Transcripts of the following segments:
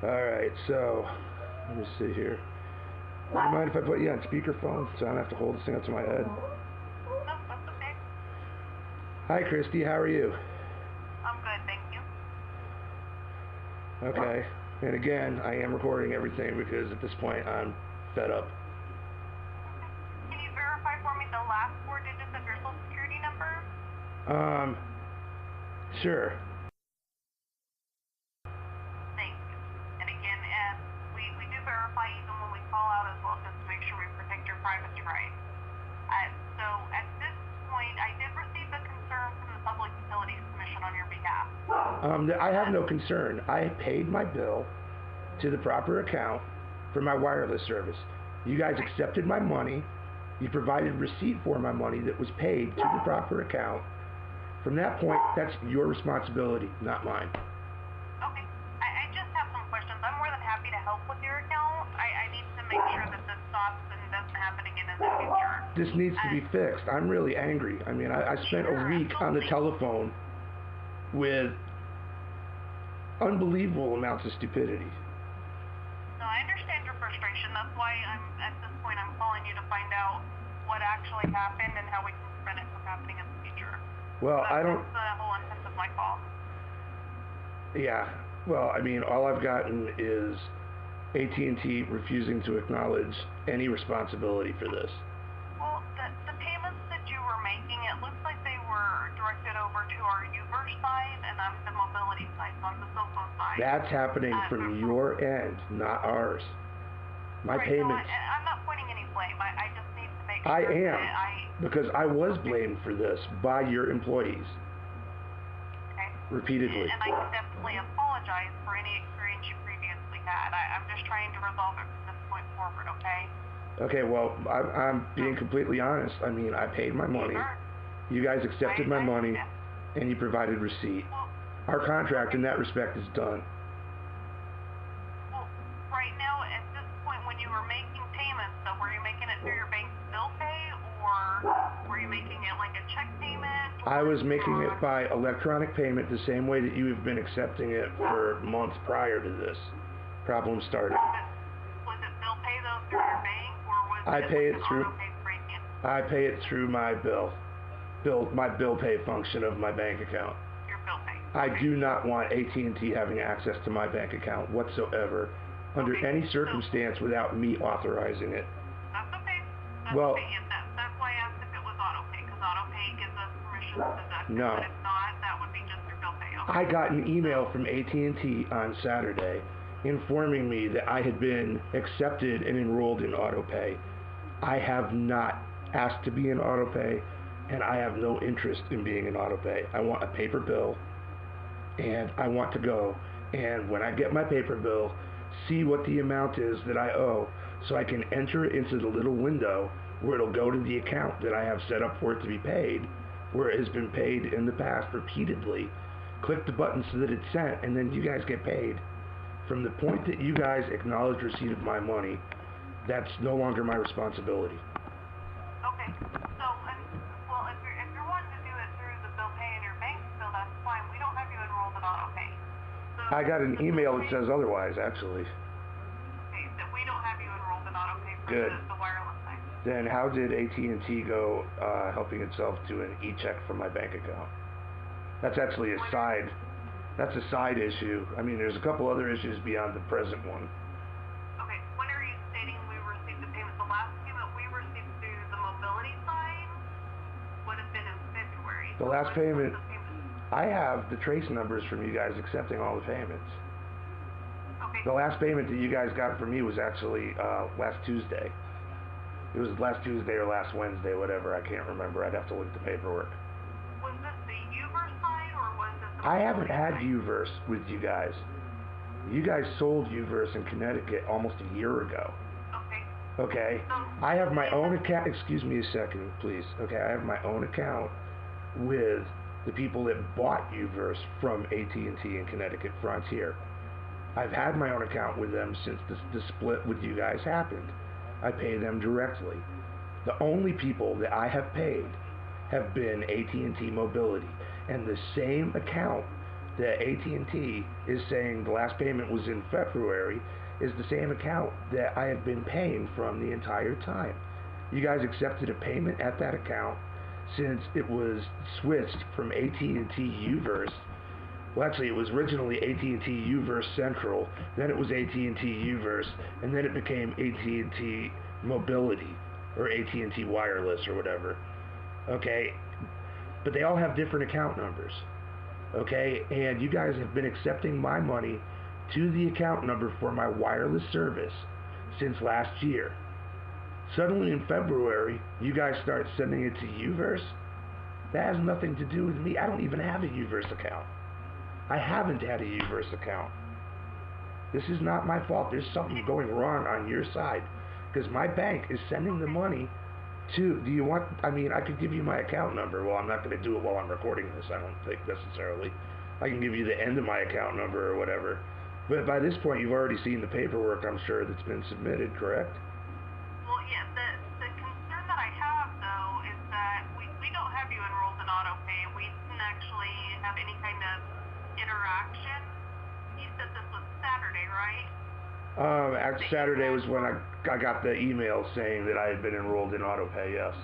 Alright, so, let me see here. Do you mind if I put you on speakerphone so I don't have to hold this thing up to my head? No, that's okay. Hi, Christy, how are you? I'm good, thank you. Okay, and again, I am recording everything because at this point I'm fed up. Can you verify for me the last 4 digits of your social security number? Sure. Thank you. And again, we do verify even when we call out as well, just to make sure we protect your privacy rights. So at this point, I did receive a concern from the Public Utilities Commission on your behalf. I have no concern. I paid my bill to the proper account for my wireless service. You guys accepted my money. You provided receipt for my money that was paid to the proper account. From that point, that's your responsibility, not mine. Okay. I just have some questions. I'm more than happy to help with your account. I need to make sure that this stops and doesn't happen again in the future. This needs to be fixed. I'm really angry. I mean, I spent a week on the telephone with unbelievable amounts of stupidity. No, I understand your frustration. That's why at this point I'm calling you to find out what actually happened and how we can prevent it from happening in the future. Well, That's the whole intent of my call. Yeah. Well, I mean, all I've gotten is AT&T refusing to acknowledge any responsibility for this. Well, the payments that you were making, it looks like they were directed over to our reimburse side and on the mobility side, so on the cell phone side. That's happening from your end, not ours. My payments. No, I'm not pointing any blame. I just need to make sure I am, because I was blamed for this by your employees. Okay. Repeatedly. And I can definitely apologize for any experience you previously had. I'm just trying to resolve it from this point forward, okay? Okay, well, I'm being completely honest. I mean, I paid my money. Sure. You guys accepted my money, and you provided receipt. Well, our contract in that respect is done. Well, right now, at this point, when you were making payments, though, were you making it through your bank's bill pay, or were you making it like a check payment? I was making it by electronic payment the same way that you have been accepting it for months prior to this problem started. Was it bill pay, though, through your bank, or was I pay it through. auto pay premium? I pay it through my my bill pay function of my bank account. Your bill pay. I do not want AT&T having access to my bank account whatsoever, under any circumstance, without me authorizing it. That's okay. That's well, okay. That's why I asked if it was auto pay, because auto pay gives us permission to deduct it. No. But if not, that would be just your bill pay. Okay. I got an email from AT&T on Saturday informing me that I had been accepted and enrolled in autopay. I have not asked to be in autopay, and I have no interest in being in autopay. I want a paper bill, and I want to go, and when I get my paper bill, see what the amount is that I owe, so I can enter it into the little window where it'll go to the account that I have set up for it to be paid, where it has been paid in the past repeatedly. Click the button so that it's sent, and then you guys get paid. From the point that you guys acknowledge receipt of my money, that's no longer my responsibility. Okay. So, well, if you're wanting to do it through the bill pay in your bank bill, that's fine. We don't have you enrolled in auto pay. So I got an email that says otherwise, actually. Okay, that we don't have you enrolled in auto pay for the wireless side. Then how did AT&T go helping itself to an e-check from my bank account? That's actually a side. That's a side issue. I mean, there's a couple other issues beyond the present one. Okay, when are you stating we received the payment? The last payment we received through the mobility side would have been in February. The last payment, I have the trace numbers from you guys accepting all the payments. Okay. The last payment that you guys got from me was actually last Tuesday. It was last Tuesday or last Wednesday, whatever. I can't remember. I'd have to look at the paperwork. Was this the Uverse side, or was this the I haven't had Uverse with you guys. You guys sold Uverse in Connecticut almost a year ago. Okay. Okay? I have my own account. Excuse me a second, please. Okay, I have my own account with the people that bought Uverse from AT&T in Connecticut, Frontier. I've had my own account with them since the split with you guys happened. I pay them directly. The only people that I have paid have been AT&T Mobility, and the same account that AT&T is saying the last payment was in February is the same account that I have been paying from the entire time. You guys accepted a payment at that account since it was switched from AT&T Uverse. Well, actually, it was originally AT&T Uverse Central, then it was AT&T Uverse, and then it became AT&T Mobility, or AT&T Wireless, or whatever. Okay? But they all have different account numbers. Okay? And you guys have been accepting my money to the account number for my wireless service since last year. Suddenly in February, you guys start sending it to Uverse? That has nothing to do with me. I don't even have a Uverse account. I haven't had a Uverse account. This is not my fault. There's something going wrong on your side. Because my bank is sending the money to, do you want, I mean, I could give you my account number. Well, I'm not going to do it while I'm recording this, I don't think necessarily. I can give you the end of my account number or whatever. But by this point, you've already seen the paperwork, I'm sure, that's been submitted, correct? Well, yeah, the concern that I have, though, is that we don't have you enrolled in autopay. We didn't actually have any kind of interaction. You said this was Saturday, right? Saturday was when I got the email saying that I had been enrolled in autopay, yes.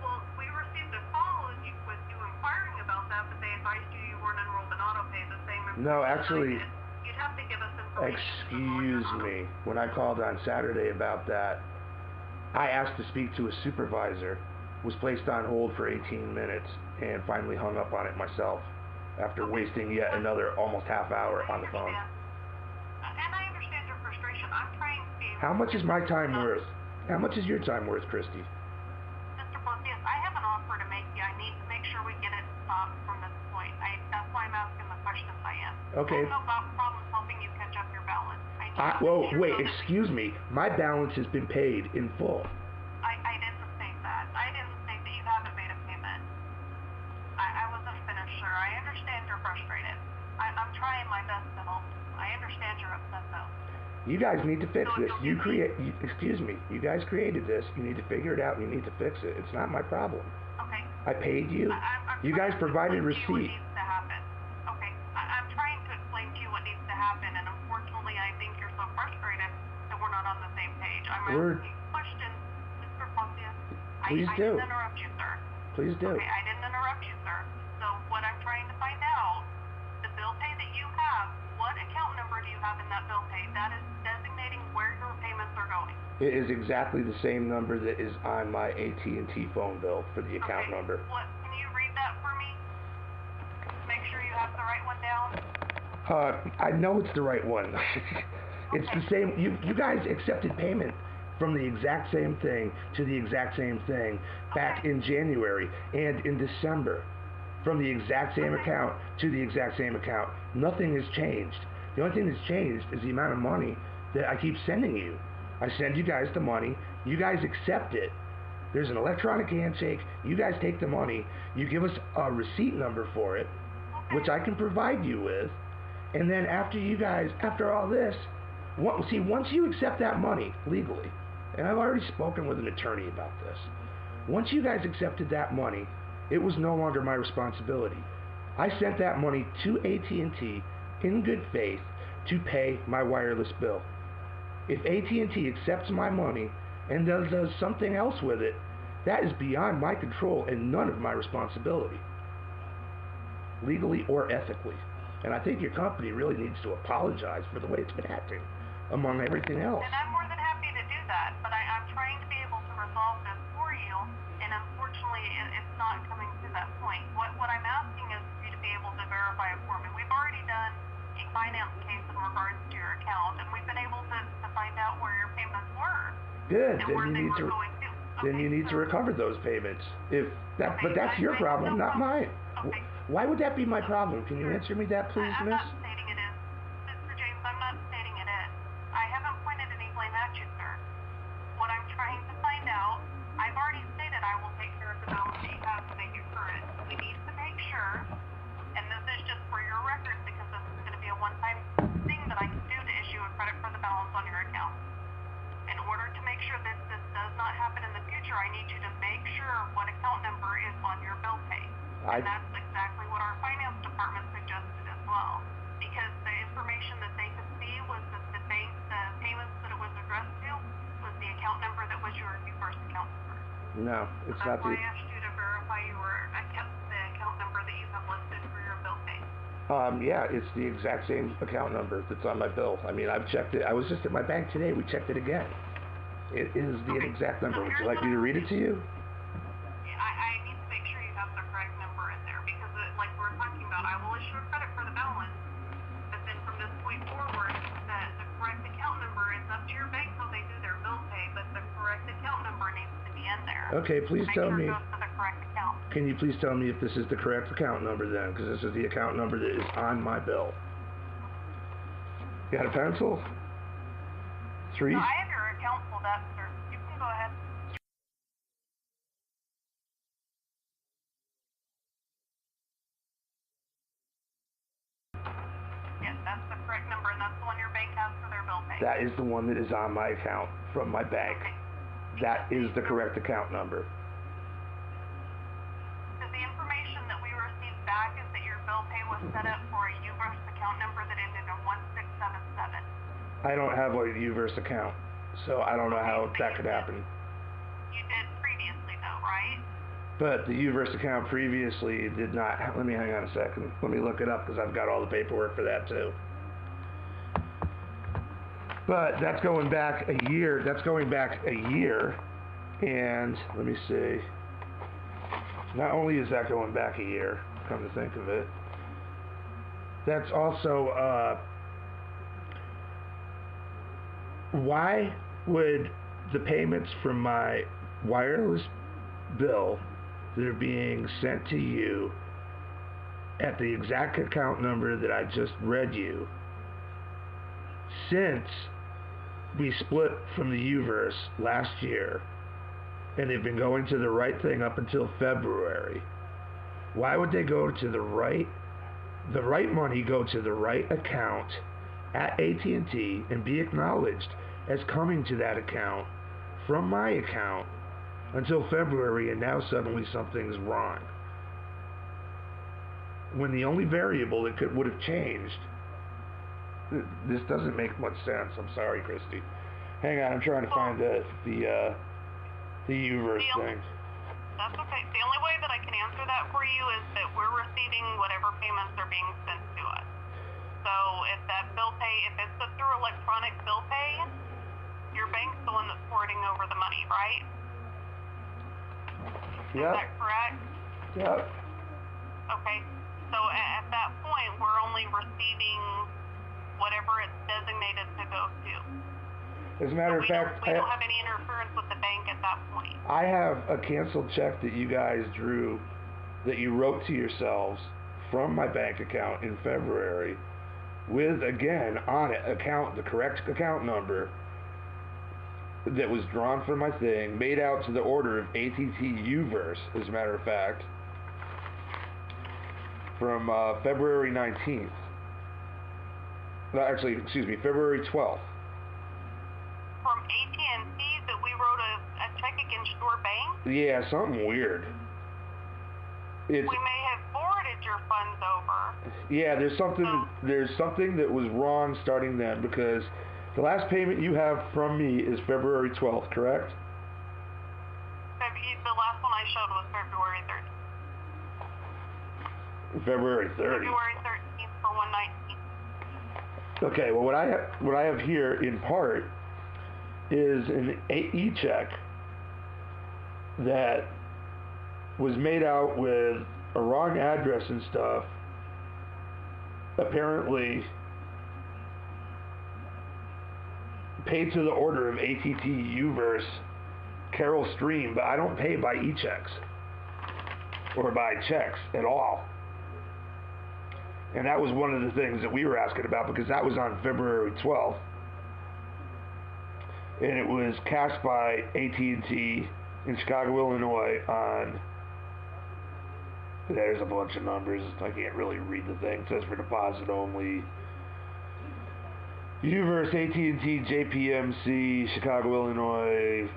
Well, we received a call with you inquiring about that, but they advised you weren't enrolled in autopay, the same information. No, actually, you'd have to give us information. excuse me. When I called on Saturday about that, I asked to speak to a supervisor, was placed on hold for 18 minutes, and finally hung up on it myself after wasting yet another almost half hour on the phone. And I understand your frustration. I'm trying to... How much is my time worth? How much is your time worth, Christy? Mr. Pontius, I have an offer to make you. I need to make sure we get it stopped from this point. That's why I'm asking the questions I am. Okay. I have no problems helping you catch up your balance. Whoa, wait, excuse me. My balance has been paid in full. I didn't state that. I didn't state that you haven't made a payment. I wasn't finished, sir. I understand you're frustrated. I'm trying my best to help. I understand you're upset, though. You guys need to fix this. Excuse me. You guys created this. You need to figure it out and you need to fix it. It's not my problem. Okay. I paid you. You guys provided a receipt. What needs to happen. Okay. I'm trying to explain to you what needs to happen, and unfortunately, I think you're so frustrated that we're not on the same page. I'm asking questions, Mr. Pontius. Please I do. didn't interrupt you, sir. Please do. Okay, I didn't interrupt you, sir. So what I'm trying to find out, the bill pay that you have, what account number do you have in that bill pay? That is designating where your payments are going. It is exactly the same number that is on my AT&T phone bill for the account number. Can you read that for me? Make sure you have the right one down. I know it's the right one. It's the same. You guys accepted payment from the exact same thing to the exact same thing back in January and in December. From the exact same account to the exact same account. Nothing has changed. The only thing that's changed is the amount of money that I keep sending you. I send you guys the money. You guys accept it. There's an electronic handshake. You guys take the money. You give us a receipt number for it, which I can provide you with. And then after all this, once you accept that money legally, and I've already spoken with an attorney about this, once you guys accepted that money, it was no longer my responsibility. I sent that money to AT&T in good faith to pay my wireless bill. If AT&T accepts my money and does something else with it, that is beyond my control and none of my responsibility, legally or ethically. And I think your company really needs to apologize for the way it's been acting, among everything else. And I'm more than happy to do that, but I'm trying to be able to resolve this for you, and unfortunately it's not coming to that point. What I'm asking is for you to be able to verify it for me. We've already done a finance case in regards to your account, and we've been able to find out where your payments were. Good. And where they were going to. Then you need to recover those payments. But that's your problem, not mine. Okay. Why would that be my problem? Can you answer me that, please, I'm miss? not stating it is. Mr. James, I'm not stating it is. I haven't pointed any blame at you, sir. What I'm trying to find out, I've already stated I will take care of the balance that you have to make it current. We need to make sure, and this is just for your record because this is going to be a one-time thing that I can do to issue a credit for the balance on your account. In order to make sure that this does not happen in the future, I need you to make sure what account number is on your bill pay. And that's exactly what our finance department suggested as well, because the information that they could see was that the payments that it was addressed to was the account number that was your reimburse account number. No, it's not the... That's why I asked you to verify the account number that you have listed for your bill pay. Yeah, it's the exact same account number that's on my bill. I mean, I've checked it. I was just at my bank today. We checked it again. It is the exact number. Would you like me to read it to you? I need to make sure you have the correct number in there because, like we were talking about, I will issue a credit for the balance, but then from this point forward, the correct account number is up to your bank how they do their bill pay, but the correct account number needs to be in there. Okay, please tell me. Make sure it goes to the correct account. Can you please tell me if this is the correct account number then? Because this is the account number that is on my bill. You got a pencil? Three? No, I have your account pulled up, sir. You can go ahead. Yes, that's the correct number, and that's the one your bank has for their bill pay. That is the one that is on my account from my bank. Okay. That is the correct account number. So the information that we received back is that your bill pay was set up for a reimburse account number that ended in 1677. I don't have a reimburse account, so I don't know how that could happen. You did previously, though, right? But the reimburse account previously did not. Let me hang on a second. Let me look it up because I've got all the paperwork for that too. But that's going back a year. That's going back a year. And let me see. Not only is that going back a year, come to think of it, that's also, why would the payments from my wireless bill that are being sent to you at the exact account number that I just read you, since we split from the Uverse last year, and they've been going to the right thing up until February, why would they go to the right money go to the right account at AT&T and be acknowledged as coming to that account from my account until February, and now suddenly something's wrong? When the only variable that would have changed, this doesn't make much sense. I'm sorry, Christy. Hang on, I'm trying to find the Uverse thing. That's okay. The only way that I can answer that for you is that we're receiving whatever payments are being sent to us. So if that bill pay, if it's through electronic bill pay, your bank's the one that's forwarding over the money, right? Yep. Is that correct? Yep. Okay. So at that point, we're only receiving whatever it's designated to go to. As a matter of fact, we don't have any interference with the bank at that point. I have a canceled check that you guys drew, that you wrote to yourselves from my bank account in February, with, again, on it, the correct account number that was drawn from my thing, made out to the order of att Uverse, as a matter of fact, from February 19th. No, actually, excuse me, February 12th. From AT&T that we wrote a check against your bank? Yeah, something weird. We may have forwarded your funds over. Yeah, there's something that was wrong starting then, because the last payment you have from me is February 12th, correct? The last one I showed was February 30th. February 30th. February 13th for 119. Okay, well, what I have here in part is an e-check that was made out with a wrong address and stuff, apparently paid to the order of att Uverse Carol Stream, but I don't pay by e-checks or by checks at all. And that was one of the things that we were asking about, because that was on February 12th. And it was cashed by AT&T in Chicago, Illinois on, there's a bunch of numbers, I can't really read the thing, it says for deposit only. Uverse AT&T JPMC Chicago, Illinois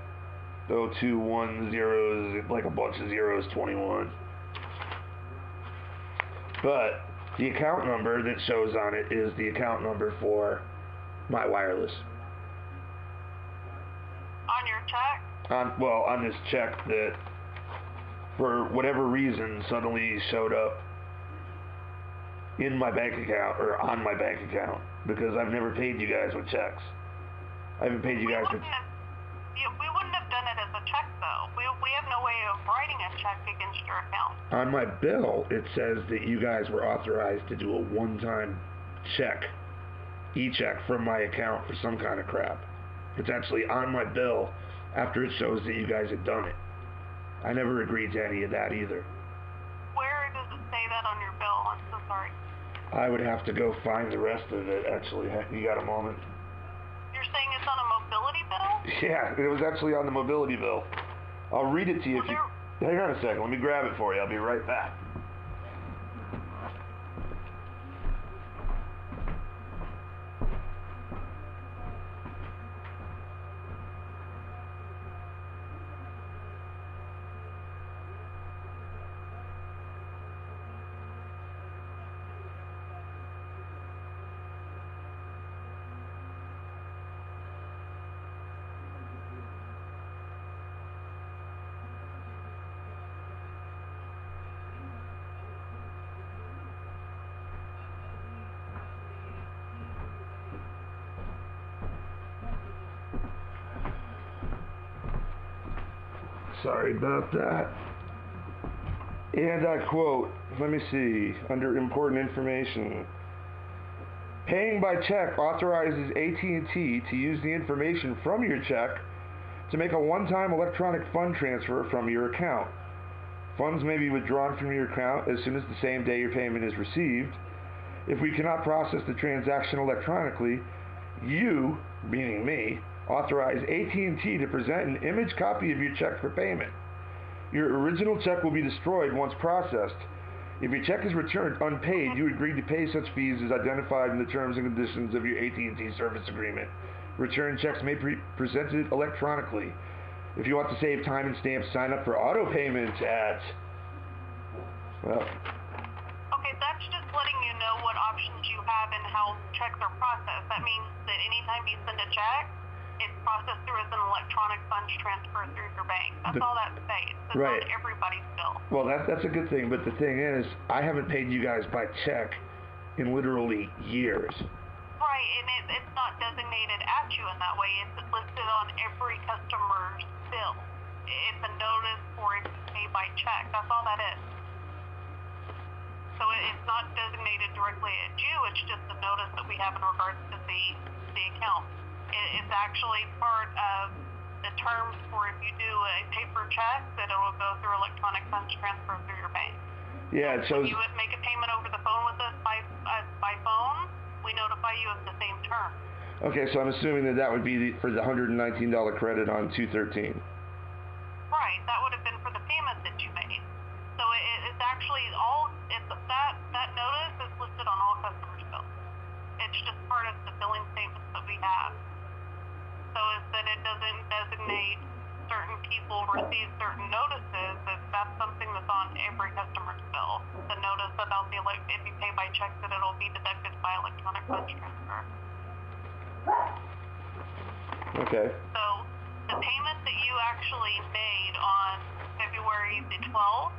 0210, like a bunch of zeros, 21. But the account number that shows on it is the account number for my wireless. On your check? On this check that, for whatever reason, suddenly showed up in my bank account or on my bank account, because I've never paid you guys with checks. I haven't paid you guys with... We wouldn't have done it as a check, though. We have no way of writing a check against your account. On my bill, it says that you guys were authorized to do a one-time check, e-check from my account for some kind of crap. It's actually on my bill after it shows that you guys had done it. I never agreed to any of that either. Where does it say that on your bill? I'm so sorry. I would have to go find the rest of it, actually. You got a moment? You're saying it's on a mobility bill? Yeah, it was actually on the mobility bill. I'll read it to you if you... Hang on a second. Let me grab it for you. I'll be right back. Sorry about that. And I quote, let me see, under important information. Paying by check authorizes AT&T to use the information from your check to make a one-time electronic fund transfer from your account. Funds may be withdrawn from your account as soon as the same day your payment is received. If we cannot process the transaction electronically, you, meaning me, authorize AT&T to present an image copy of your check for payment. Your original check will be destroyed once processed. If your check is returned unpaid, you agree to pay such fees as identified in the terms and conditions of your AT&T service agreement. Return checks may be presented electronically. If you want to save time and stamps, sign up for auto payments at... Well... Okay, that's just letting you know what options you have and how checks are processed. That means that anytime you send a check, it's processed through as an electronic funds transfer through your bank. That's all that says. It's right. on everybody's bill. Well, that's a good thing, but the thing is, I haven't paid you guys by check in literally years. Right, and it's not designated at you in that way. It's listed on every customer's bill. It's a notice for if you pay by check. That's all that is. So it's not designated directly at you. It's just a notice that we have in regards to the account. It's actually part of the terms for if you do a paper check, that it will go through electronic funds transfer through your bank. Yeah, it shows... When you would make a payment over the phone with us by phone, we notify you of the same term. Okay, so I'm assuming that would be for the $119 credit on 213. Right, that would have been for the payment that you made. So it's actually that notice is listed on all customers' bills. It's just part of the billing statements that we have. So it's that it doesn't designate certain people receive certain notices. That's something that's on every customer's bill. The notice about if you pay by check, that it'll be deducted by electronic funds transfer. Okay. So the payment that you actually made on February the 12th,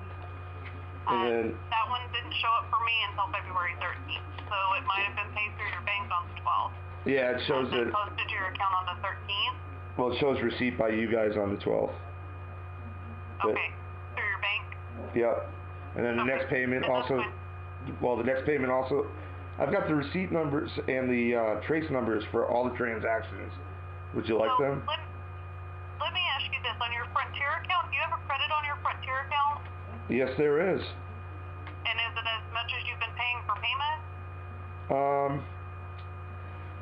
that one didn't show up for me until February 13th. So it might have been paid through your bank on the 12th. Yeah, it shows that... posted to your account on the 13th. Well, it shows receipt by you guys on the 12th. Okay, through your bank? Yep. And then the next payment also... Well, the next payment also... I've got the receipt numbers and the trace numbers for all the transactions. Would you like them? Let me ask you this. On your Frontier account, do you have a credit on your Frontier account? Yes, there is. And is it as much as you've been paying for payment?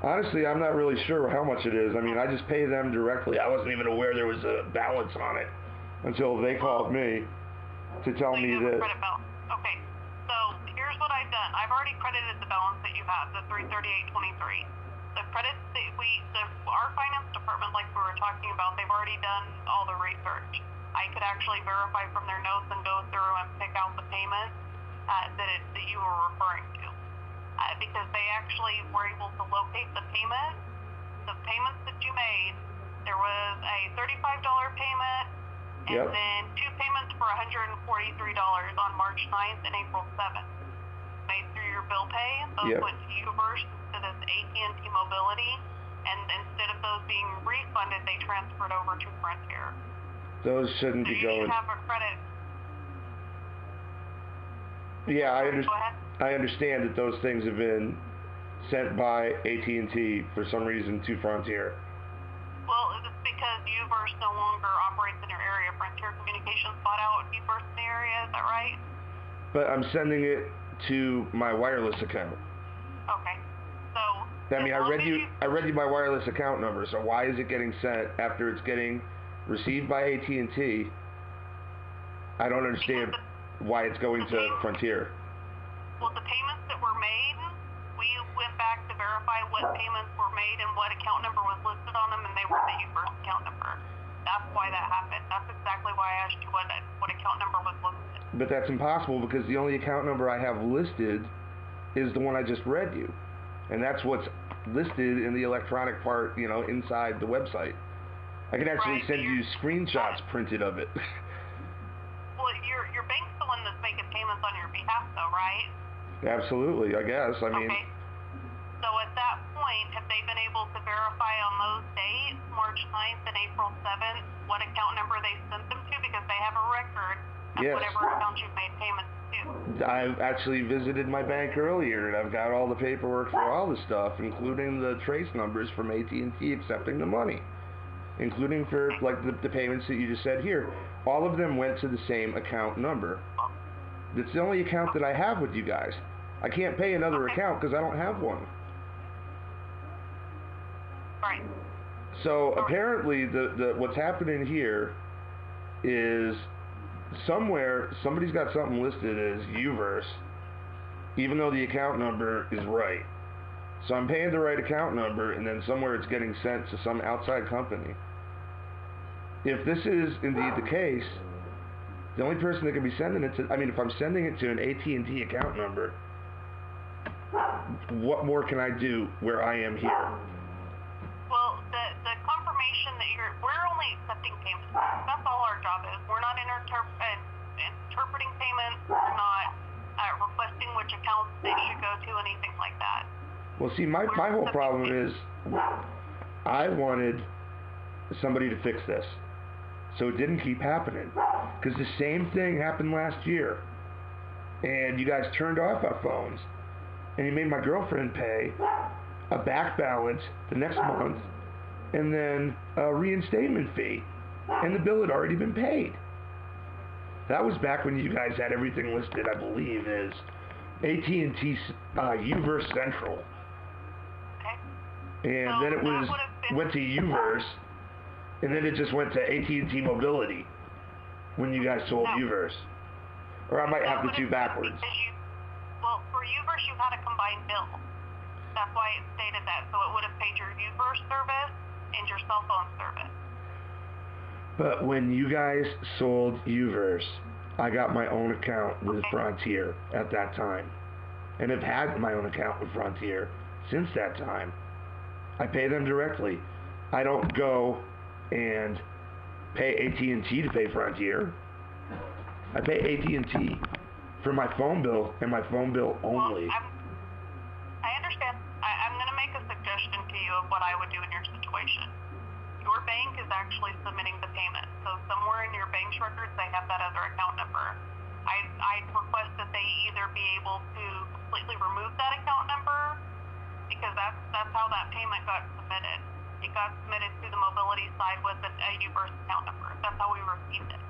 Honestly, I'm not really sure how much it is. I mean, I just pay them directly. I wasn't even aware there was a balance on it until they called me to tell me that... Credit balance. Okay, so here's what I've done. I've already credited the balance that you have, the $338.23. The credits that our finance department, like we were talking about, they've already done all the research. I could actually verify from their notes and go through and pick out the payment that you were referring to. Because they actually were able to locate the payments that you made. There was a $35 payment, and then 2 payments for $143 on March 9th and April 7th. Made through your bill pay. Those went to Uverse instead of AT&T Mobility, and instead of those being refunded, they transferred over to Frontier. Those shouldn't be going. You have a credit. Yeah, Go ahead. I understand that those things have been sent by AT&T for some reason to Frontier. Well, it's because Uverse no longer operates in your area. Frontier Communications bought out Uverse in the area, is that right? But I'm sending it to my wireless account. Okay. So I mean, I read you my wireless account number, so why is it getting sent after it's getting received by AT&T? I don't understand why it's going to Frontier. Well, the payments that were made, we went back to verify what payments were made and what account number was listed on them, and they were the Uverse account number. That's why that happened. That's exactly why I asked you what account number was listed. But that's impossible because the only account number I have listed is the one I just read you. And that's what's listed in the electronic part, inside the website. I can actually send you screenshots printed of it. Well, your bank's the one that's making payments on your behalf, though, right? Absolutely, I guess. I mean. Okay. So at that point, have they been able to verify on those dates, March 9th and April 7th, what account number they sent them to? Because they have a record of whatever account you've made payments to. I've actually visited my bank earlier, and I've got all the paperwork for all the stuff, including the trace numbers from AT&T accepting the money, including for like the payments that you just said here. All of them went to the same account number. It's the only account that I have with you guys. I can't pay another account because I don't have one. Right. So apparently what's happening here is somewhere somebody's got something listed as Uverse, even though the account number is right. So I'm paying the right account number, and then somewhere it's getting sent to some outside company. If this is indeed the case, the only person that can be sending it to, if I'm sending it to an AT&T account number, what more can I do where I am here? Well, the confirmation that we're only accepting payments. That's all our job is. We're not interpreting payments. We're not requesting which accounts they should go to, anything like that. Well, see, my whole problem is I wanted somebody to fix this so it didn't keep happening. Because the same thing happened last year. And you guys turned off our phones. And you made my girlfriend pay a back balance the next month, and then a reinstatement fee, and the bill had already been paid. That was back when you guys had everything listed, I believe, as AT&T Uverse Central. Okay. And then it went to Uverse, and then it just went to AT&T Mobility when you guys sold Uverse. Or I might have the two backwards. Well, for Uverse, you had a combined bill. That's why it stated that. So it would have paid your Uverse service and your cell phone service. But when you guys sold Uverse, I got my own account with Frontier at that time. And have had my own account with Frontier since that time. I pay them directly. I don't go and pay AT&T to pay Frontier. I pay AT&T for my phone bill and my phone bill only. Well, I understand. I'm going to make a suggestion to you of what I would do in your situation. Your bank is actually submitting the payment. So somewhere in your bank's records, they have that other account number. I'd request that they either be able to completely remove that account number, because that's how that payment got submitted. It got submitted to the mobility side with a Uverse account number. That's how we received it.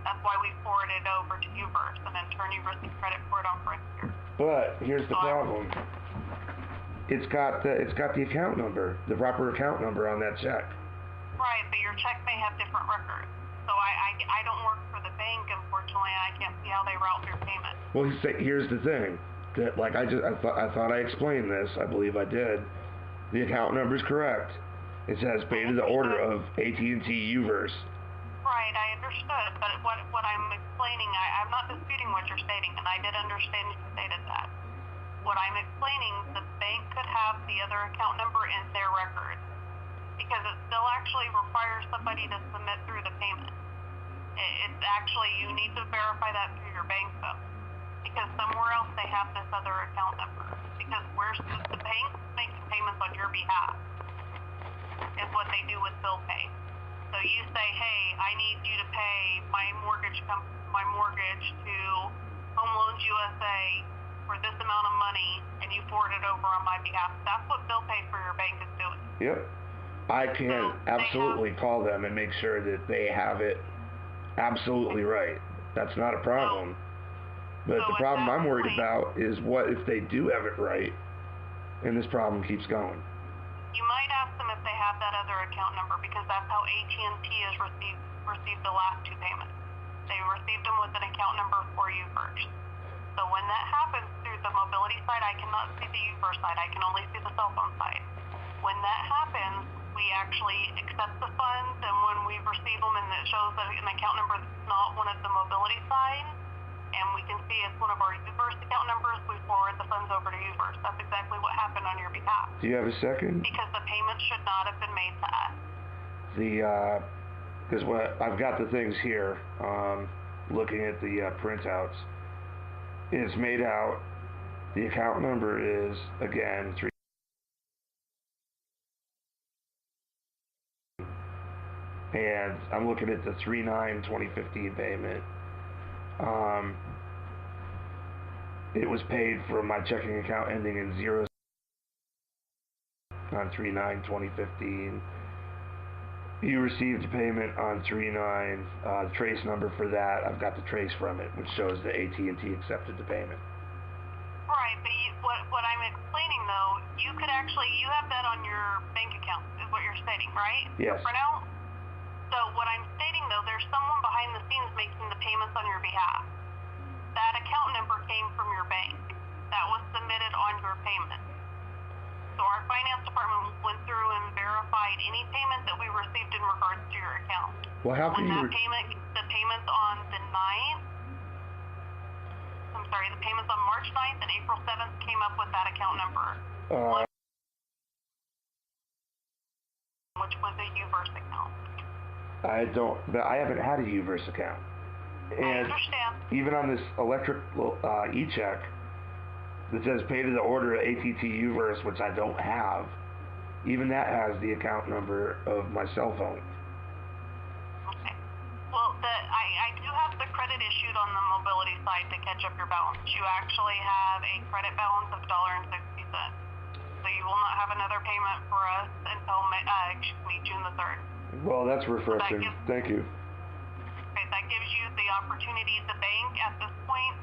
That's why we forwarded it over to Uverse, and then turn Uverse credit for it on Frontier. But here's the problem. It's got the account number, the proper account number on that check. Right, but your check may have different records. So I don't work for the bank, unfortunately, and I can't see how they route your payment. Well, here's the thing. That I thought I explained this. I believe I did. The account number is correct. It says paid to the order of AT&T Uverse. Right, I understand. understood, but what I'm explaining, I'm not disputing what you're stating, and I did understand you stated that. What I'm explaining, the bank could have the other account number in their record, because it still actually requires somebody to submit through the payment. It's actually, you need to verify that through your bank though, because somewhere else they have this other account number, because the bank's making payments on your behalf, is what they do with bill pay. So you say, hey, I need you to pay my mortgage to Home Loans USA for this amount of money, and you forward it over on my behalf. That's what bill pay for your bank is doing. Yep. I can absolutely call them and make sure that they have it absolutely right. That's not a problem. But the problem I'm worried about is what if they do have it right and this problem keeps going. You might ask them if they have that other account number, because that's how AT&T has received the last two payments. They received them with an account number for UVerse. So when that happens through the mobility side, I cannot see the UVerse side. I can only see the cell phone side. When that happens, we actually accept the funds, and when we receive them and it shows that an account number that's not one of the mobility side, and we can see it's one of our UVerse account numbers, we forward the funds over to UVerse. That's exactly what happened on your behalf. Do you have a second? Because the payment should not have been made to us. Because I've got the things here, looking at the printouts. It's made out, the account number is, again, 3. And I'm looking at the 3/9/2015 payment. It was paid from my checking account ending in 0 on 3/9/2015. You received a payment on 3/9. The trace number for that, I've got the trace from it, which shows that AT&T accepted the payment. Right, but what I'm explaining though, you have that on your bank account, is what you're stating, right? Yes. For now. So what I'm stating though, there's someone behind the scenes making the payments on your behalf. That account number came from your bank. That was submitted on your payment. So our finance department went through and verified any payment that we received in regards to your account. Well, how can the payments on the 9th, the payments on March 9th and April 7th came up with that account number. Which was a UVerse account. I haven't had a UVerse account. And I understand. Even on this electric e-check that says pay to the order at att UVerse, which I don't have, even that has the account number of my cell phone. Okay. Well, I do have the credit issued on the mobility side to catch up your balance. You actually have a credit balance of $1.60. So you will not have another payment for us until June the 3rd. Well, that's refreshing. Thank you. Okay, that gives you the opportunity. The bank at this point,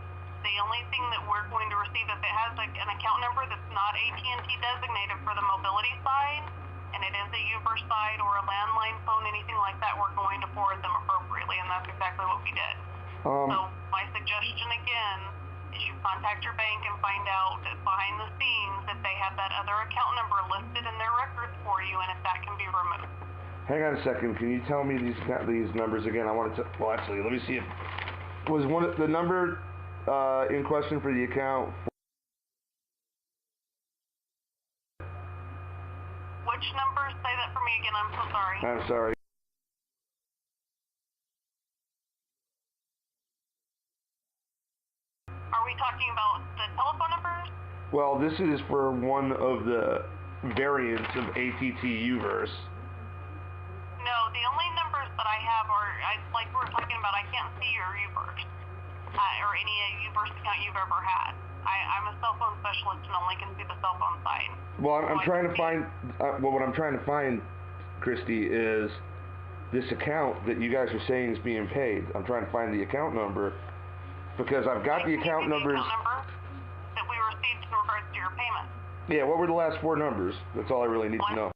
the only thing that we're going to receive, if it has an account number that's not AT&T designated for the mobility side, and it is a UVerse side or a landline phone, anything like that, we're going to forward them appropriately, and that's exactly what we did. So my suggestion again is you contact your bank and find out behind the scenes if they have that other account number listed in their records for you, and if that can be removed. Hang on a second. Can you tell me these numbers again? I wanted to. Well, actually, let me see if was the number in question for the account. Which numbers? Say that for me again. I'm so sorry. I'm sorry. Are we talking about the telephone numbers? Well, this is for one of the variants of att UVerse. No, the only numbers that I have are, like we were talking about, I can't see your UVerse, or any UVerse account you've ever had. I'm a cell phone specialist and only can see the cell phone side. Well, I'm trying to find, what I'm trying to find, Christy, is this account that you guys are saying is being paid. I'm trying to find the account number, because I've got the account numbers. The account number that we received in regards to your payment. Yeah, what were the last 4 numbers? That's all I really need to know.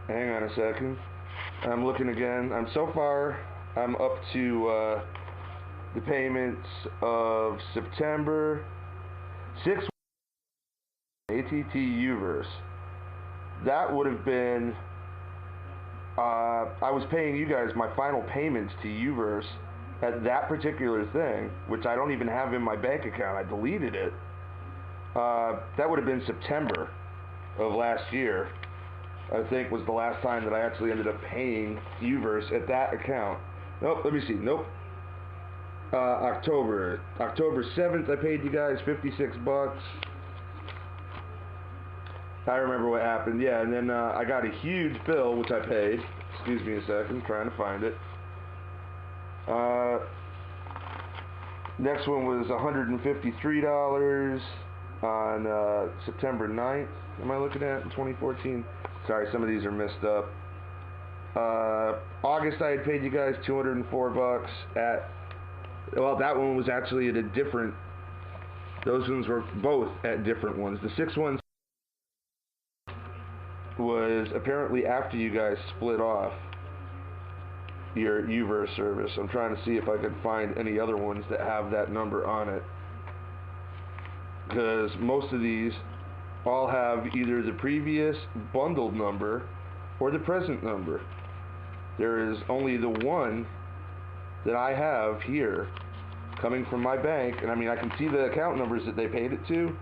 Hang on a second. I'm looking again. I'm up to the payments of September 6 att UVerse. That would have been I was paying you guys my final payments to Uverse at that particular thing, which I don't even have in my bank account. I deleted it. That would have been September of last year, I think, was the last time that I actually ended up paying Uverse at that account. Nope, let me see. Nope. October 7th, I paid you guys $56. I remember what happened. Yeah, and then I got a huge bill, which I paid. Excuse me a second, trying to find it. Next one was $153 on September 9th. Am I looking at in 2014? Sorry, some of these are messed up. August, I had paid you guys $204 at. Well, that one was actually at a different. Those ones were both at different ones. The 6th one was apparently after you guys split off your Uverse service. I'm trying to see if I could find any other ones that have that number on it, because most of these all have either the previous bundled number or the present number. There is only the one that I have here coming from my bank, and I mean, I can see the account numbers that they paid it to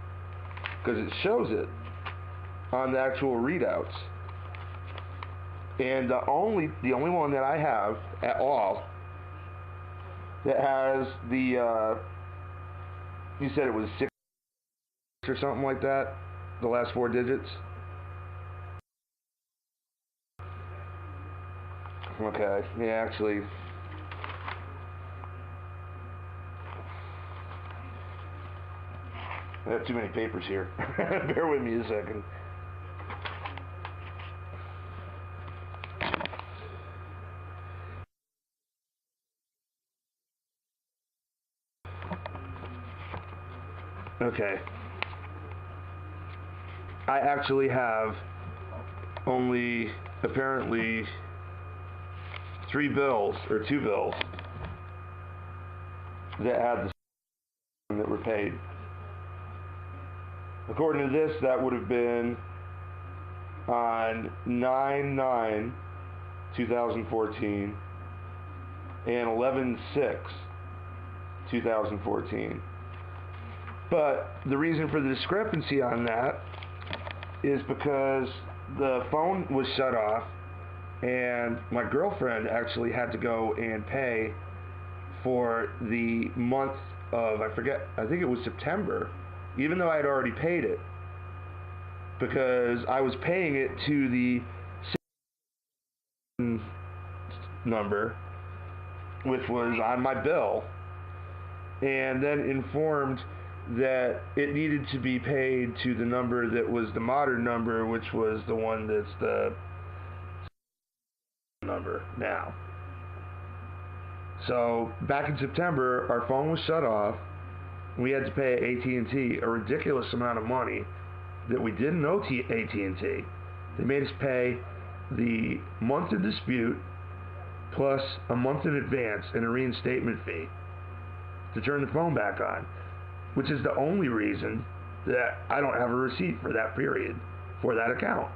because it shows it on the actual readouts. And the only one that I have at all that has the you said it was 6 or something like that, the last 4 digits. Okay, yeah, actually, I have too many papers here. Bear with me a second. Okay. I actually have only apparently 3 bills or 2 bills that had the that were paid. According to this, that would have been on 9/9/2014 and 11/6/2014. But the reason for the discrepancy on that is because the phone was shut off and my girlfriend actually had to go and pay for the month of, I think it was September, even though I had already paid it, because I was paying it to the number, which was on my bill, and then informed that it needed to be paid to the number that was the modern number, which was the one that's the number now. So back in September, our phone was shut off. We had to pay AT&T a ridiculous amount of money that we didn't owe AT&T. They made us pay the month in dispute plus a month in advance and a reinstatement fee to turn the phone back on, which is the only reason that I don't have a receipt for that period for that account,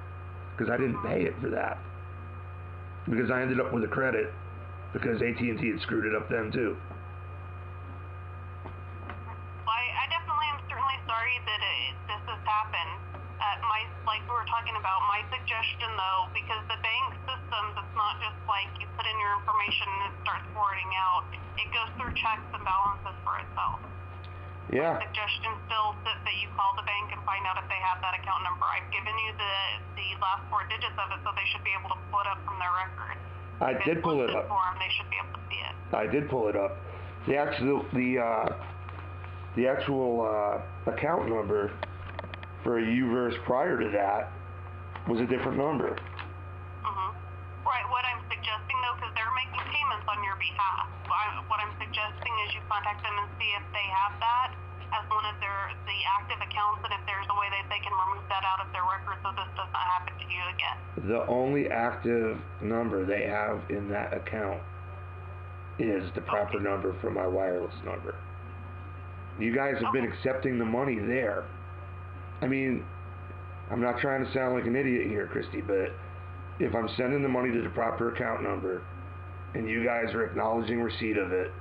because I didn't pay it for that, because I ended up with a credit because AT&T had screwed it up then too. Well, I definitely am certainly sorry that this has happened. Like we were talking about, my suggestion though, because the bank systems, it's not just like you put in your information and it starts forwarding out. It goes through checks and balances for itself. Yeah. My suggestion still that you call the bank and find out if they have that account number. I've given you the last 4 digits of it, so they should be able to pull it up from their record. I did pull it up. For them, they should be able to see it. I did pull it up. The actual account number for a Uverse prior to that was a different number. Right. What I'm suggesting though, because they're making payments on your behalf, what I'm suggesting is you contact them and see if they have that as one of the active accounts, and if there's a way that they can remove that out of their record so this does not happen to you again. The only active number they have in that account is the proper number for my wireless number. You guys have been accepting the money there. I mean, I'm not trying to sound like an idiot here, Christy, but if I'm sending the money to the proper account number, and you guys are acknowledging receipt of it,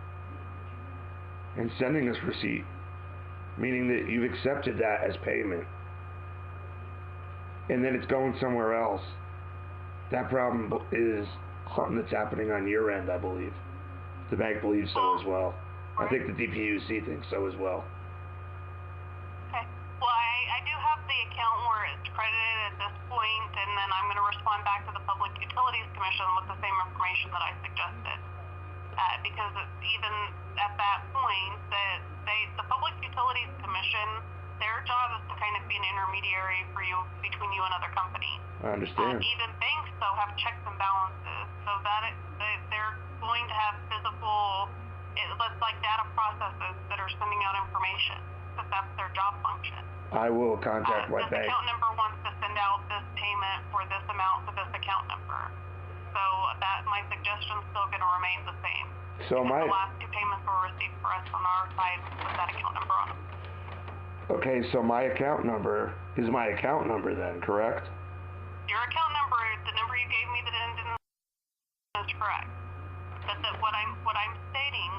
and sending this receipt, meaning that you've accepted that as payment, and then it's going somewhere else, that problem is something that's happening on your end, I believe. The bank believes so as well. I think the DPUC thinks so as well. Okay. Well, I do have the account where it's credited at this point, and then I'm going to respond back to the Public Utilities Commission with the same information that I suggested. Because it's even at that point that the Public Utilities Commission, their job is to kind of be an intermediary for you between you and other companies. I understand. Even banks, though, have checks and balances, so that they're going to have physical, it's like data processes that are sending out information, because that's their job function. I will contact my bank. This account number wants to send out this payment for this amount to this account number. So that my suggestion is still going to remain the same. So the last two payments were received for us on our side with that account number on them. Okay, so my account number is my account number then, correct? Your account number, the number you gave me that ended in is correct. But what I'm stating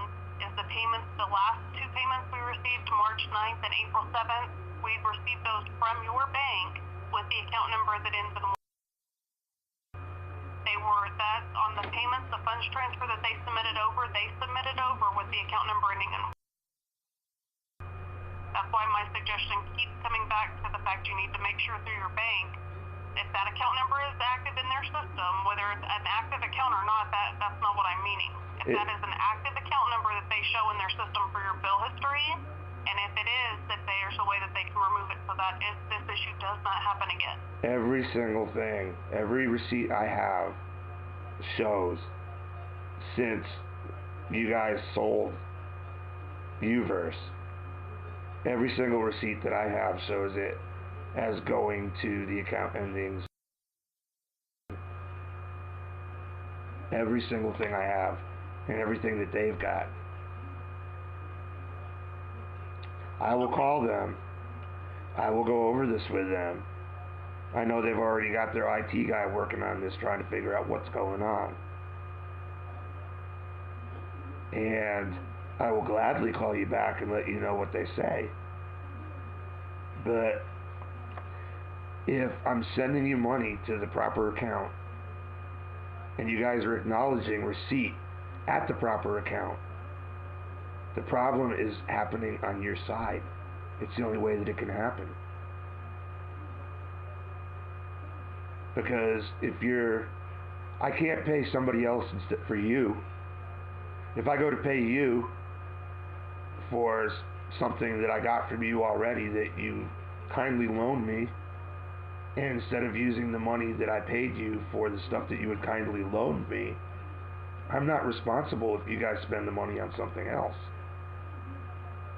is the payments, the last two payments we received, March 9th and April 7th, we've received those from your bank with the account number that ends in 1. That on the payments, the funds transfer that they submitted over with the account number ending in 1. That's why my suggestion keeps coming back to the fact you need to make sure through your bank, if that account number is active in their system, whether it's an active account or not, that's not what I'm meaning. If that is an active account number that they show in their system for your bill history, and if it is, that there's a way that they can remove it so that this issue does not happen again. Every single thing, every receipt I have shows since you guys sold Uverse, every single receipt that I have shows it as going to the account endings. Every single thing I have and everything that they've got. I will call them. I will go over this with them. I know they've already got their IT guy working on this, trying to figure out what's going on. And I will gladly call you back and let you know what they say. But if I'm sending you money to the proper account and you guys are acknowledging receipt at the proper account, the problem is happening on your side. It's the only way that it can happen. Because I can't pay somebody else instead for you. If I go to pay you for something that I got from you already that you kindly loaned me, and instead of using the money that I paid you for the stuff that you had kindly loaned me, I'm not responsible if you guys spend the money on something else.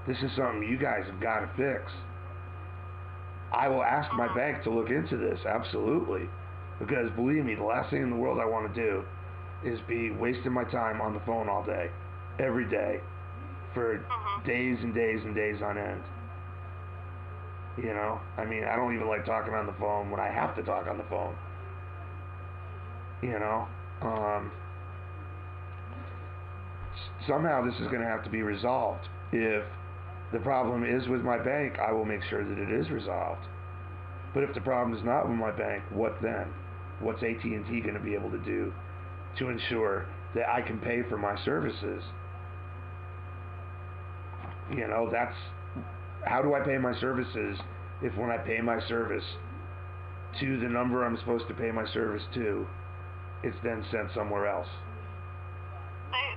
This is something you guys have got to fix. I will ask my bank to look into this, absolutely. Because believe me, the last thing in the world I want to do is be wasting my time on the phone all day, every day, for days and days and days on end. You know, I mean, I don't even like talking on the phone when I have to talk on the phone. You know, somehow this is going to have to be resolved. If the problem is with my bank, I will make sure that it is resolved. But if the problem is not with my bank, what then? What's AT&T going to be able to do to ensure that I can pay for my services? You know, that's, how do I pay my services if when I pay my service to the number I'm supposed to pay my service to, it's then sent somewhere else?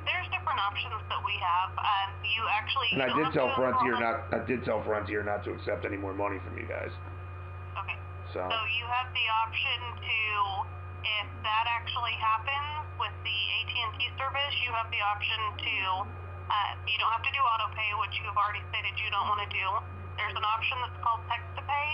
There's different options that we have. You actually... And I did tell Frontier not to accept any more money from you guys. Okay. So you have the option to, if that actually happens with the AT&T service, you have the option to, you don't have to do auto pay, which you have already stated you don't want to do. There's an option that's called text to pay,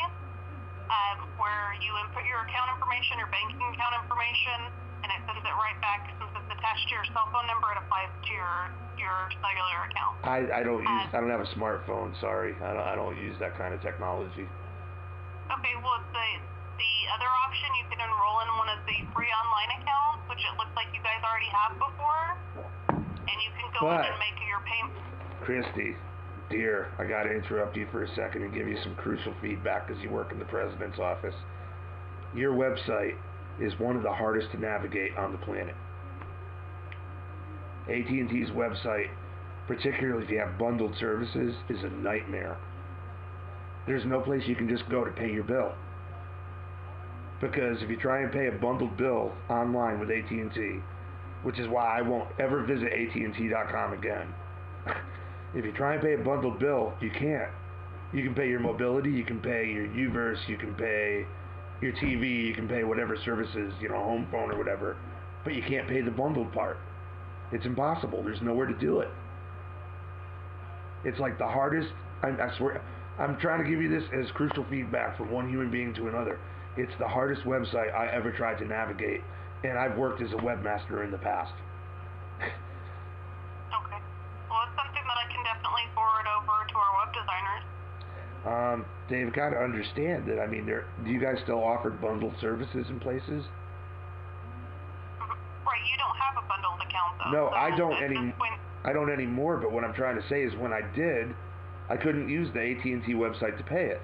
where you input your account information, your banking account information, and it sends it right back. Since it's attached to your cell phone number, it applies to your cellular account. I don't have a smartphone. Sorry, I don't use that kind of technology. Okay, well, The other option, you can enroll in one of the free online accounts, which it looks like you guys already have before, and you can go in and make your payment. Christy, dear, I got to interrupt you for a second and give you some crucial feedback because you work in the president's office. Your website is one of the hardest to navigate on the planet. AT&T's website, particularly if you have bundled services, is a nightmare. There's no place you can just go to pay your bill. Because if you try and pay a bundled bill online with AT&T, which is why I won't ever visit att.com again. If you try and pay a bundled bill, you can't. You can pay your mobility, you can pay your Uverse, you can pay your TV, you can pay whatever services, home phone or whatever, but you can't pay the bundled part. It's impossible. There's nowhere to do it. It's like the hardest, I swear, I'm trying to give you this as crucial feedback from one human being to another. It's the hardest website I ever tried to navigate, and I've worked as a webmaster in the past. Okay. Well, it's something that I can definitely forward over to our web designers. They've got to understand that, do you guys still offer bundled services in places? Right, you don't have a bundled account, though. No, so I don't anymore, but what I'm trying to say is when I did, I couldn't use the AT&T website to pay it.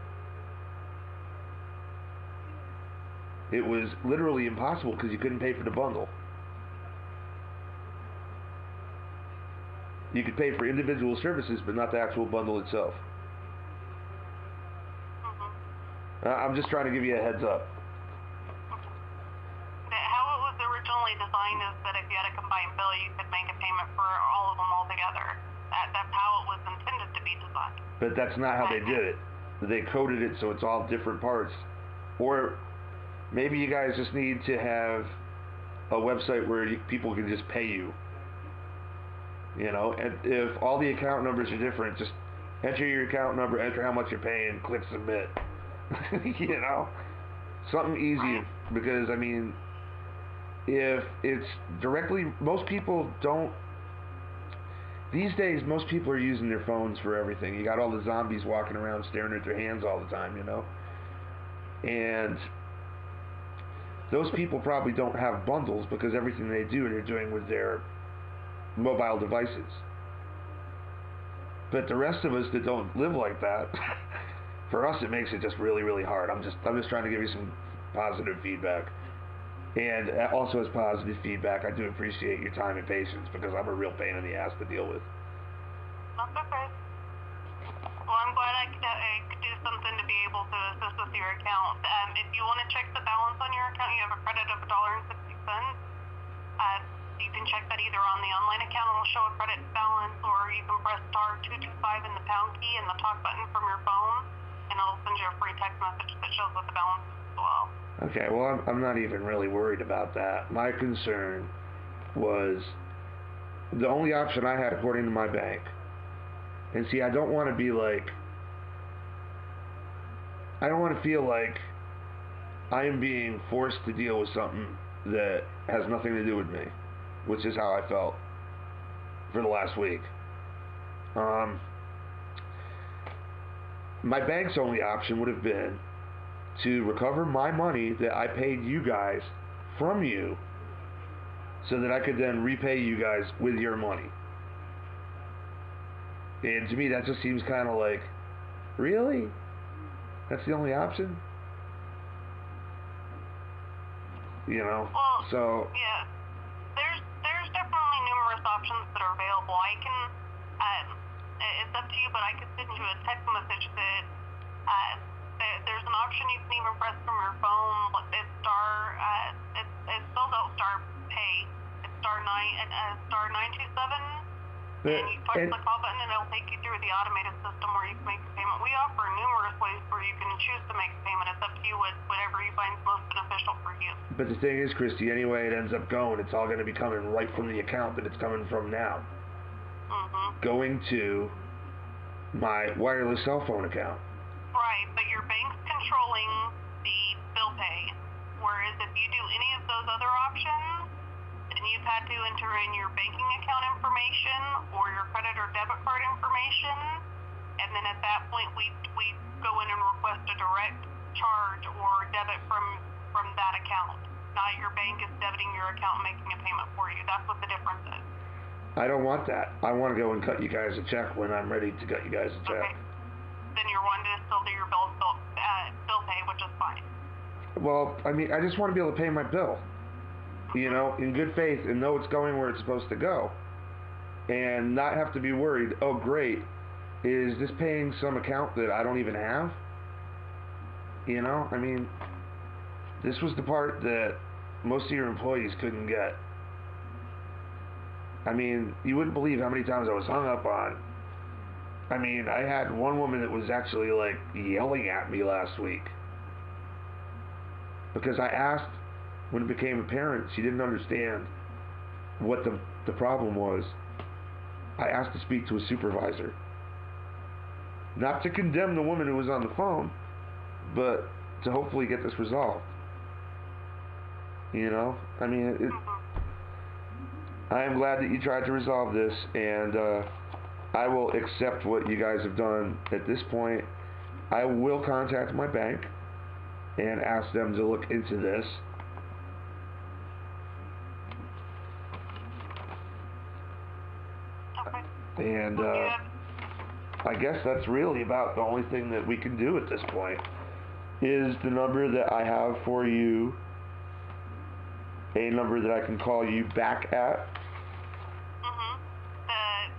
It was literally impossible because you couldn't pay for the bundle. You could pay for individual services, but not the actual bundle itself. I'm just trying to give you a heads up. How it was originally designed is that if you had a combined bill, you could make a payment for all of them all together. That's how it was intended to be designed. But that's not how they did it. They coded it so it's all different parts. Or maybe you guys just need to have a website where people can just pay you. And if all the account numbers are different, just enter your account number, enter how much you're paying, click submit. Something easy, because if it's directly, most people don't, these days most people are using their phones for everything. You got all the zombies walking around staring at their hands all the time, and those people probably don't have bundles because everything they do they're doing with their mobile devices. But the rest of us that don't live like that, for us, it makes it just really, really hard. I'm just trying to give you some positive feedback. And also as positive feedback, I do appreciate your time and patience because I'm a real pain in the ass to deal with. That's okay. Well, I'm glad I could do something to be able to assist with your account. If you want to check the balance on your account, you have a credit of $1.60. You can check that either on the online account, it'll show a credit balance, or you can press *225 in the pound key and the talk button from your phone, and it'll send you a free text message that shows what the balance is as well. Okay, well, I'm not even really worried about that. My concern was the only option I had according to my bank. And see, I don't want to be like, I don't want to feel like I am being forced to deal with something that has nothing to do with me, which is how I felt for the last week. My bank's only option would have been to recover my money that I paid you guys from you so that I could then repay you guys with your money. And to me, that just seems kind of like, really? That's the only option? Well, so... Yeah, there's definitely numerous options that are available. I can, it's up to you, but I could send you a text message that, there's an option you can even press from your phone. It's it's spelled out star pay. It's star 927. And you press the call button and it'll take you through the automated system where you can make the payment. We offer numerous ways where you can choose to make the payment. It's up to you whatever you find most beneficial for you. But the thing is, Christy, anyway it ends up going, it's all going to be coming right from the account that it's coming from now. Going to my wireless cell phone account. Right, but your bank's controlling the bill pay. Whereas if you do any of those other options, then you've had to enter in your banking account information or your credit or debit card information, and then at that point we go in and request a direct charge or debit from that account. Not your bank is debiting your account and making a payment for you. That's what the difference is. I don't want that. I want to go and cut you guys a check when I'm ready to cut you guys a check. Okay. Then you're wanting to still do your bill pay, which is fine. Well, I mean, I just want to be able to pay my bill, you know, in good faith and know it's going where it's supposed to go. And not have to be worried, oh great, is this paying some account that I don't even have? You know, I mean, this was the part that most of your employees couldn't get. I mean, you wouldn't believe how many times I was hung up on. I mean, I had one woman that was actually like yelling at me last week. Because I asked, when it became apparent, she didn't understand what the problem was. I asked to speak to a supervisor. Not to condemn the woman who was on the phone, but to hopefully get this resolved. You know, I mean, I am glad that you tried to resolve this, and I will accept what you guys have done at this point. I will contact my bank and ask them to look into this. And I guess that's really about the only thing that we can do at this point. Is the number that I have for you a number that I can call you back at?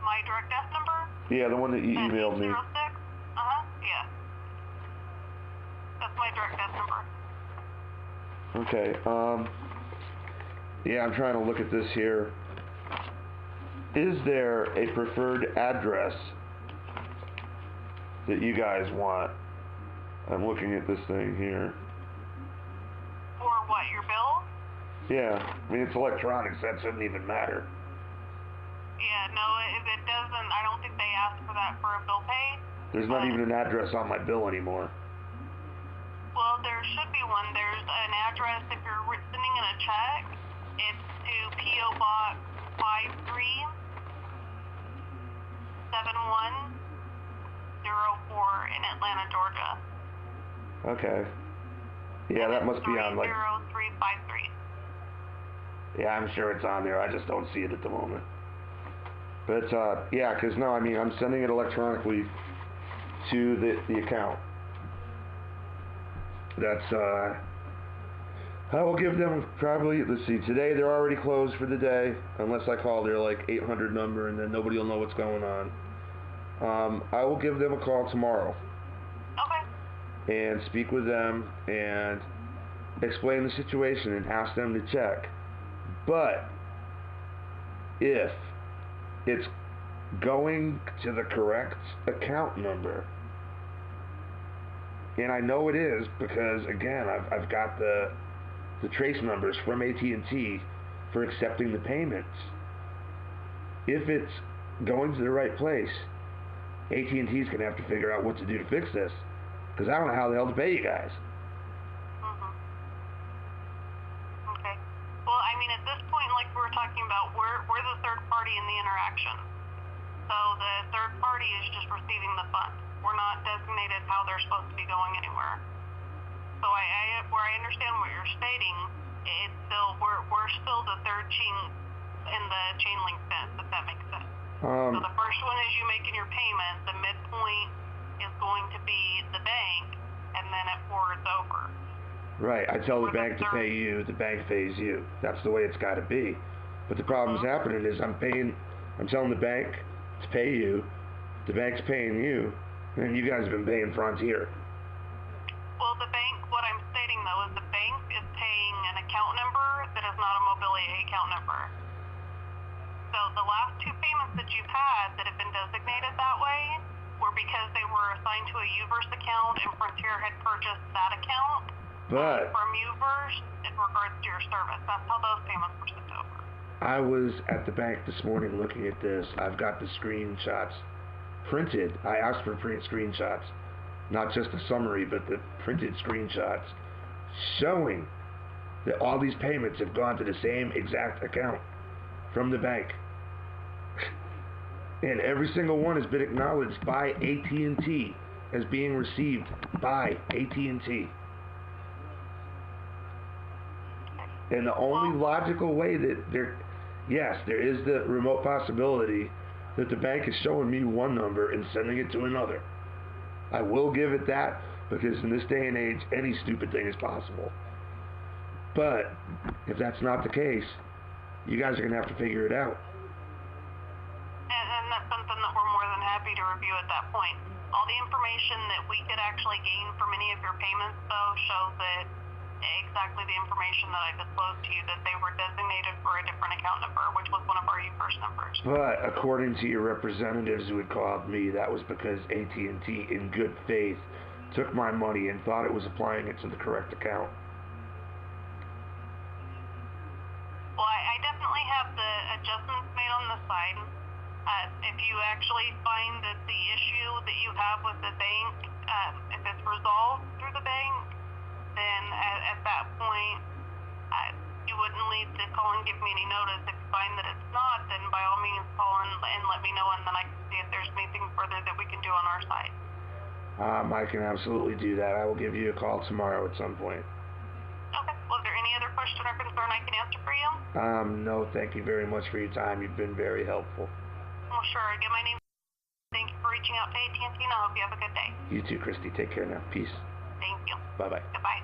My direct desk number? Yeah, the one that you emailed me. 806? Yeah. That's my direct desk number. Okay, yeah, I'm trying to look at this here. Is there a preferred address that you guys want? I'm looking at this thing here. For what, your bill? Yeah, I mean, it's electronics, that shouldn't even matter. Yeah, no, it doesn't. I don't think they ask for that for a bill pay. There's not even an address on my bill anymore. Well, there should be one. There's an address if you're sending in a check. It's to P.O. Box 537104 in Atlanta, Georgia. Okay. Yeah, that must be on like... 30353. Yeah, I'm sure it's on there. I just don't see it at the moment. But, yeah, because no, I mean, I'm sending it electronically to the account. That's, I will give them probably, let's see, today they're already closed for the day, unless I call their, like, 800 number, and then nobody will know what's going on. I will give them a call tomorrow. Okay. And speak with them, and explain the situation, and ask them to check. But, if it's going to the correct account number, and I know it is because, again, I've got the trace numbers from AT&T for accepting the payments. If it's going to the right place, AT&T's going to have to figure out what to do to fix this, because I don't know how the hell to pay you guys. Okay. Well, I mean, at this point, like we were talking about, we're the third party in the interaction. So the third party is just receiving the funds. We're not designated how they're supposed to be going anywhere. So where I understand what you're stating, it's still we're still the third chain in the chain link fence, if that makes sense. So the first one is you making your payment. The midpoint is going to be the bank, and then it forwards over. Right. I tell the bank to pay you. The bank pays you. That's the way it's got to be. But the problem's happening is I'm telling the bank to pay you. The bank's paying you. And you guys have been paying Frontier. Well, the bank, what I'm stating though, is the bank is paying an account number that is not a Mobility account number. So the last two payments that you've had that have been designated that way were because they were assigned to a Uverse account and Frontier had purchased that account from Uverse in regards to your service. That's how those payments were sent over. I was at the bank this morning looking at this. I've got the screenshots printed. I asked for print screenshots, not just a summary, but the printed screenshots showing that all these payments have gone to the same exact account from the bank. And every single one has been acknowledged by AT&T as being received by AT&T. And the only logical way that yes, there is the remote possibility that the bank is showing me one number and sending it to another. I will give it that, because in this day and age, any stupid thing is possible. But if that's not the case, you guys are going to have to figure it out. And that's something that we're more than happy to review at that point. All the information that we could actually gain from any of your payments, though, shows that exactly the information that I disclosed to you, that they were designated for a different account number, which was one of our first numbers. But according to your representatives who had called me, that was because AT&T, in good faith, took my money and thought it was applying it to the correct account. Well, I definitely have the adjustments made on the side. If you actually find that the issue that you have with the bank, if it's resolved through the bank, then at that point, you wouldn't need to call and give me any notice. If you find that it's not, then by all means call and let me know, and then I can see if there's anything further that we can do on our side. I can absolutely do that. I will give you a call tomorrow at some point. Okay. Was there any other question or concern I can answer for you? No, thank you very much for your time. You've been very helpful. Well, sure. Again, my name is... Thank you for reaching out to AT&T, and I hope you have a good day. You too, Christy. Take care now. Peace. Thank you. Bye-bye. Goodbye.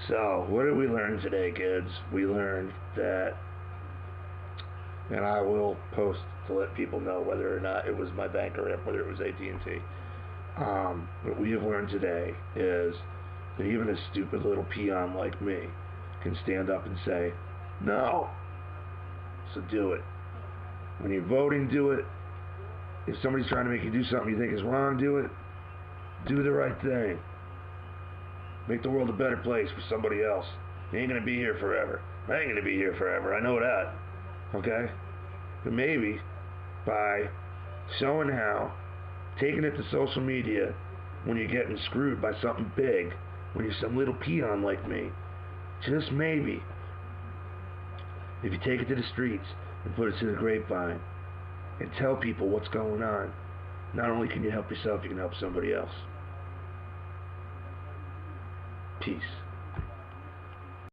So, what did we learn today, kids? We learned that, and I will post to let people know whether or not it was my bank or whether it was AT&T. What we have learned today is that even a stupid little peon like me can stand up and say, no. So do it. When you're voting, do it. If somebody's trying to make you do something you think is wrong, do it. Do the right thing. Make the world a better place for somebody else. You ain't going to be here forever. I ain't going to be here forever. I know that. Okay? But maybe by showing how, taking it to social media when you're getting screwed by something big, when you're some little peon like me, just maybe, if you take it to the streets and put it to the grapevine and tell people what's going on, not only can you help yourself, you can help somebody else. Peace.